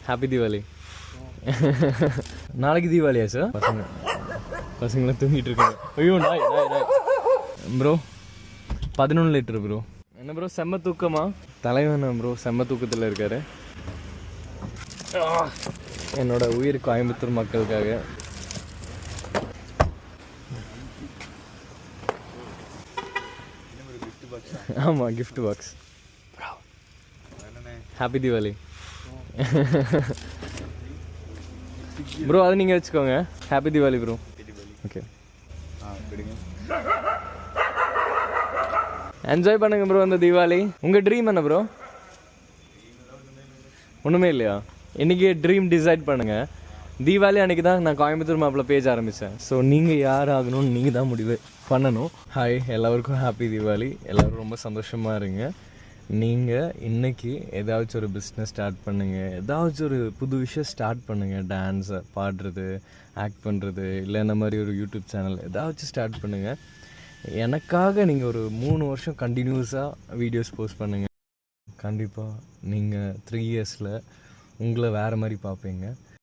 Happy Deepavali. நாளைக்கு தீபாவளியா sir? பசங்களாம் தூங்கிட்டு இருக்காங்க. ஐயோ நாய் நாய் நாய் ப்ரோ. 11 litre bro. என்ன ப்ரோ செம்ம தூக்கமா? தலைவன் ப்ரோ செம்ம தூக்கத்தில் இருக்காரு. என்னோட உயிர் கோயம்புத்தூர் மக்களுக்காக. ஆமாம் gift box. Happy Deepavali bro. அதை நீங்கள் வச்சுக்கோங்க. Happy Deepavali bro. Okay enjoy பண்ணுங்க ப்ரோ இந்த தீபாவளி. உங்கள் ட்ரீம் என்ன ப்ரோ? ஒன்றுமே இல்லையா? இன்றைக்கி ட்ரீம் டிசைட் பண்ணுங்கள். தீபாவளி அன்றைக்கி தான் நான் கோயம்புத்தூர் மாப்பில் பேஜ் ஆரம்பித்தேன். ஸோ நீங்கள் யார் ஆகணும்னு நீங்கள் தான் முடிவு பண்ணணும். ஹாய் எல்லாருக்கும் ஹாப்பி தீபாவளி. எல்லோரும் ரொம்ப சந்தோஷமாக இருங்க. நீங்கள் இன்றைக்கி ஏதாச்சும் ஒரு பிஸ்னஸ் ஸ்டார்ட் பண்ணுங்கள். ஏதாச்சும் ஒரு புது விஷயம் ஸ்டார்ட் பண்ணுங்கள். டான்ஸை பாடுறது, ஆக்ட் பண்ணுறது, இல்லை இந்த மாதிரி ஒரு யூடியூப் சேனல் ஏதாச்சும் ஸ்டார்ட் பண்ணுங்கள். எனக்காக நீங்கள் ஒரு 3 வருஷம் கண்டினியூஸாக வீடியோஸ் போஸ்ட் பண்ணுங்கள். கண்டிப்பாக நீங்கள் 3 இயர்ஸில் உங்களை வேறு மாதிரி பார்ப்பீங்க.